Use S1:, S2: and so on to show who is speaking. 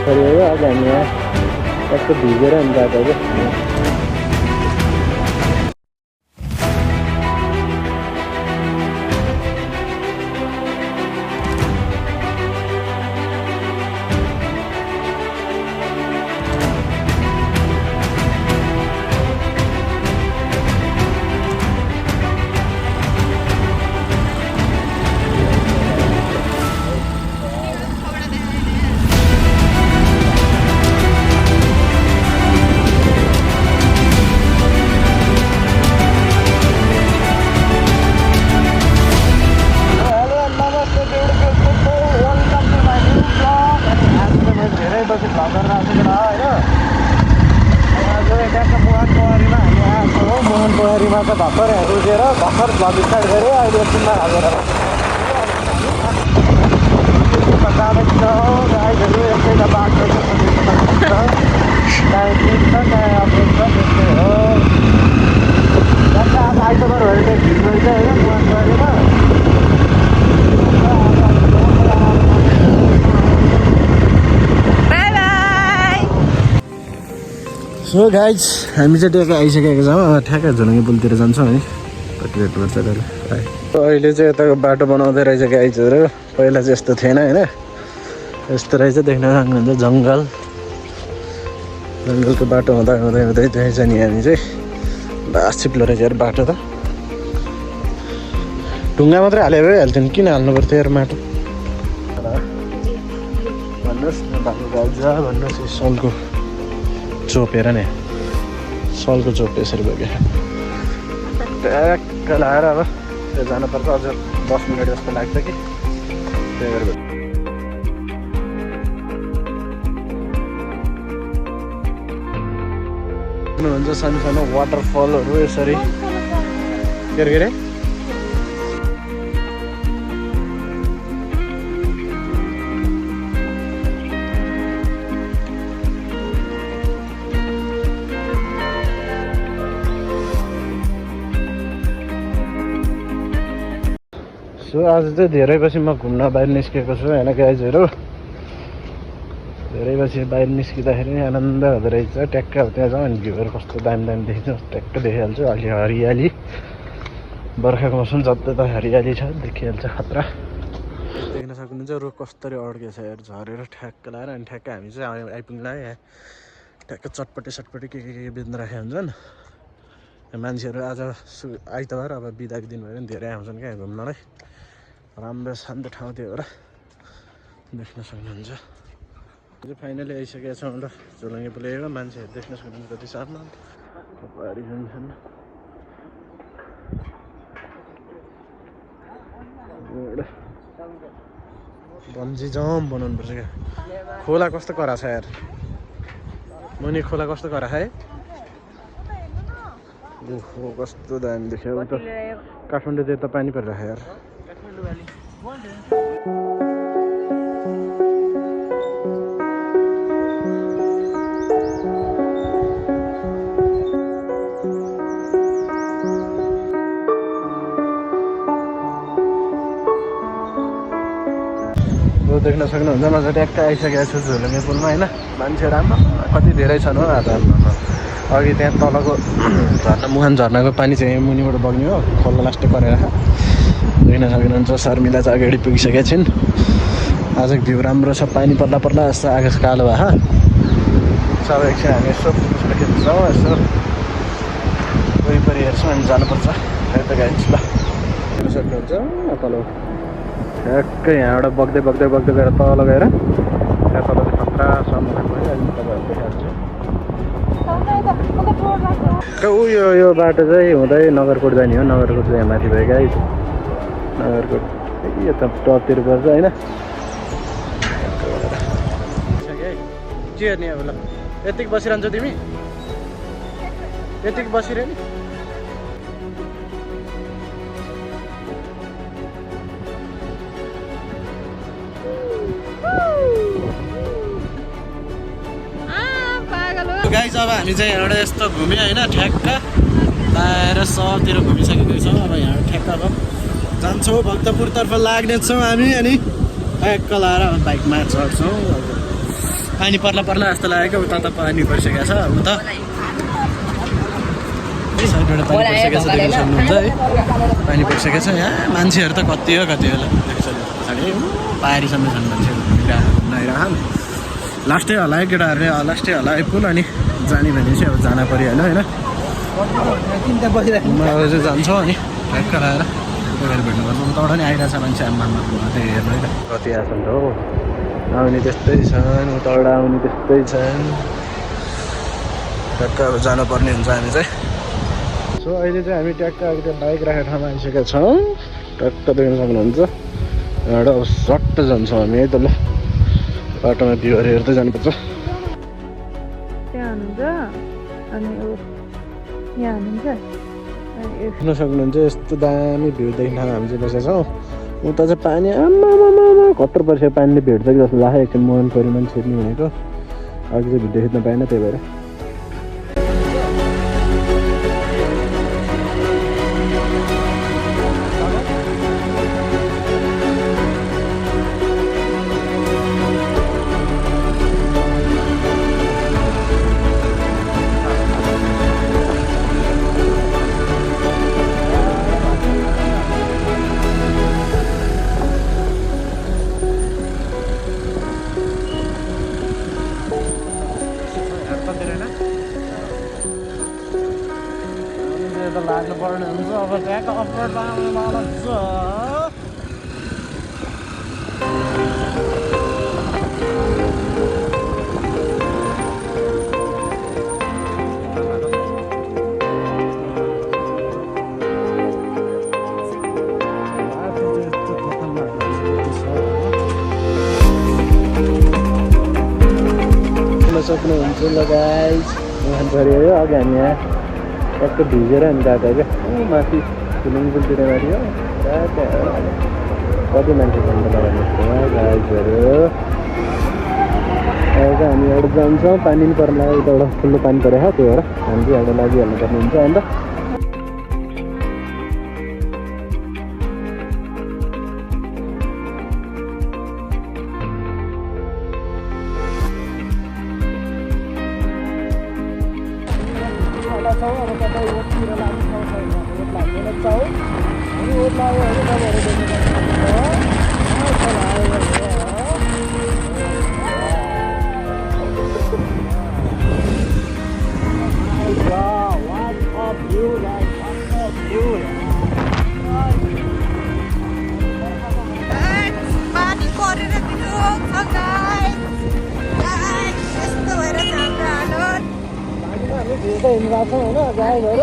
S1: पऱ्यो आज हामी यहाँ कस्तो भिजेर अनि गएको क्या। भर्खरहरू दिएर भर्खर भ्लग स्टार्ट गऱ्यो अहिले एकछिनमा हालेर जाँदैछौँ। गाइडहरू एकैटा बाटो आज आइतबार भएर भिड रहेछ होइन मुहान गरेर। सो गाइज हामी चाहिँ ट्याक्कै आइसकेको छौँ। ठ्याक्कै झुलुङ्गे पुलतिर जान्छौँ है। कति रेट पर्छ अहिले चाहिँ यताको बाटो बनाउँदै रहेछ गाइजहरू। पहिला चाहिँ यस्तो थिएन होइन, यस्तो रहेछ देख्न सक्नुहुन्छ। जङ्गलको बाटो हुँदा हुँदै हुँदै त्यही छ नि। हामी चाहिँ बास चिप्लो रहेछ यार बाटो त। ढुङ्गा मात्रै हाले भइहाल्थ्यो नि, किन हाल्नु पर्थ्यो यार माटो। भन्नुहोस् न बाटो गाइज, भन्नुहोस् सलको चोप हेर नि, सलको चोप यसरी भयो क्या। ट्याक्क लगाएर अब त्यो जानुपर्छ। अझ 10 मिनट जस्तो लाग्छ कि त्यही भएर हुन्छ। सानो सानो वाटरफलहरू यसरी के अरे सो आज चाहिँ धेरै पछि म घुम्न बाहिर निस्केको छु होइन गाइजहरू। धेरै पछि बाहिर निस्किँदाखेरि आनन्द हुँदो रहेछ। ट्याक्क अब त्यहाँ जाउँ अनि भ्यूहरू कस्तो दामी दामी देखिन्छ ट्याक्क देखिहाल्छु। अलि हरियाली, बर्खाको मौसम जति त हरियाली छ देखिहाल्छ खतरा। देख्न सक्नुहुन्छ रुख कसरी अड्केछ यार झरेर ठ्याक्क लगाएर। अनि ठ्याक्क हामी चाहिँ आइपुग्ला यहाँ। ठ्याक्क चटपटे के बेच्न राखेका हुन्छन् मान्छेहरू। आज आइतबार अब बिदाको दिन भयो भने धेरै आउँछन् क्या घुम्नलाई। राम्रो शान्त ठाउँ त्यो भएर देख्न सक्नुहुन्छ। फाइनली आइसकेका छौँ ल झोलुङ्गे पुलको। मान्छेहरू देख्न सक्नुहुन्छ कति सानो कपाडी हुन्छन्। बन्जी जम्प बनाउनु पर्छ क्या। खोला कस्तो करा छ यार, मुनि खोला कस्तो करा है। ओहो कस्तो दामी देख्यो। त काठमाडौँतिर त पानी परिरहेको यार। देख्न सक्नुहुन्छ म चाहिँ ट्याक्क आइसकेको छु झोलुङ्गे पुलमा होइन। मान्छेहरू आमा कति धेरै छन् हो आज। अघि त्यहाँ तलको झर्ना मुहान झर्नाको पानी चाहिँ मुनिबाट बग्ने हो, खोला लास्टै परेर। देख्न सक्नुहुन्छ शर्मिला चाहिँ अगाडि पुगिसकेका छिन्। आज भ्यू राम्रो छ, पानी पर्ला पर्ला जस्तो आकाश कालो भयो। सब एकछिन हामी यसो फोटो खिच्छौँ, यसो वरिपरि हेर्छौँ अनि जानुपर्छ यता गाइन्छ ल। देख्न सक्नुहुन्छ तल ठ्याक्कै यहाँबाट बग्दै गएर तल गएर त्यहाँ तल चाहिँ खतरासम्म भयो। अहिले तपाईँहरू देखाइहाल्छु। यो बाटो चाहिँ हुँदै नगरकोट जाने हो। नगरकोट चाहिँ यहाँ माथि भयो गाइस। नगरकोट यता टपतिर पर्छ होइन। के हेर्ने अब ल, यतिकै बसिरहन्छौ तिमी? यतिकै बसिरह नि। गाइस अब हामी चाहिँ यहाँबाट यस्तो घुम्यो होइन। ठ्याक्क लाएर सबतिर घुमिसकेको छौँ। अब यहाँ ठ्याक्क अब जान्छौँ भक्तपुरतर्फ लाग्नेछौँ हामी। अनि ठ्याक्क लाएर बाइकमा चढ्छौँ। पानी पर्ला पर्ला जस्तो लाग्यो उता त पानी परिसकेको छ उता साइडबाट पानी परिसकेको छ देख्न सक्नुहुन्छ है पानी परिसकेको छ यहाँ मान्छेहरू त कति हो होला पछाडि पाहाडीसम्म छन् मान्छेहरू नआइरहन् लास्टै होला है केटाहरूले लास्टै होला है पुल अनि जाने भने चाहिँ अब जान परिहाल्यो होइन म अब चाहिँ जान्छौँ अनि ठ्याक्क लगाएर उता भेट्नुपर्छ उताबाट नि आइरहेको छ मान्छे आम्मा त्यही हेर्नु है त कति आएको छ हो आउने त्यस्तै छन् उताबाट आउने त्यस्तै छन् ट्याक्क अब जानुपर्ने हुन्छ हामी चाहिँ सो अहिले चाहिँ हामी ट्याक्क अब त्यो बाइक राखेर ठाउँमा आइसकेका छौँ ट्याक्क देख्न सक्नुहुन्छ यहाँबाट अब सट्ट जान्छौँ हामी है त ल बाटोमा भ्यूहरू हेर्दै जानुपर्छ देख्न सक्नुहुन्छ यस्तो दामी भ्यू देख्न हामी चाहिँ बसेका छौँ उता चाहिँ पानी आम्मा कत्रो परिसक्यो पानीले भेट्छ कि जस्तो लाग्यो एकछिन मन पऱ्यो मान्छे नि भनेको अघि चाहिँ भिडियो खिच्न पाएन त्यही भएर लाग्नु पर्ने हुन्छ अब ट्याक्क अफरोड लगाउनु छ सक्नुहुन्छ ल गाइस उहाँ पऱ्यो अघि हामी यहाँ ट्याक्क भिजेर हामी गएको क्या माथि स्विमिङ पुलतिर माथि हो कति मान्छे जान्छ गाइजहरू अहिले चाहिँ हामी एउटा जान्छौँ पानी पनि पर्ला उताबाट ठुलो पानी परेको त्यही भएर हामी चाहिँ एउटा लागिहाल्नु पर्ने हुन्छ अन्त अब तपाईँ ओततिर लाग्नु पाउँछ ओत लाग्दैन छ है अनि ओत लाग्यो भने तपाईँहरू देख्न हिँडिरहेको छौँ होइन गाई भएर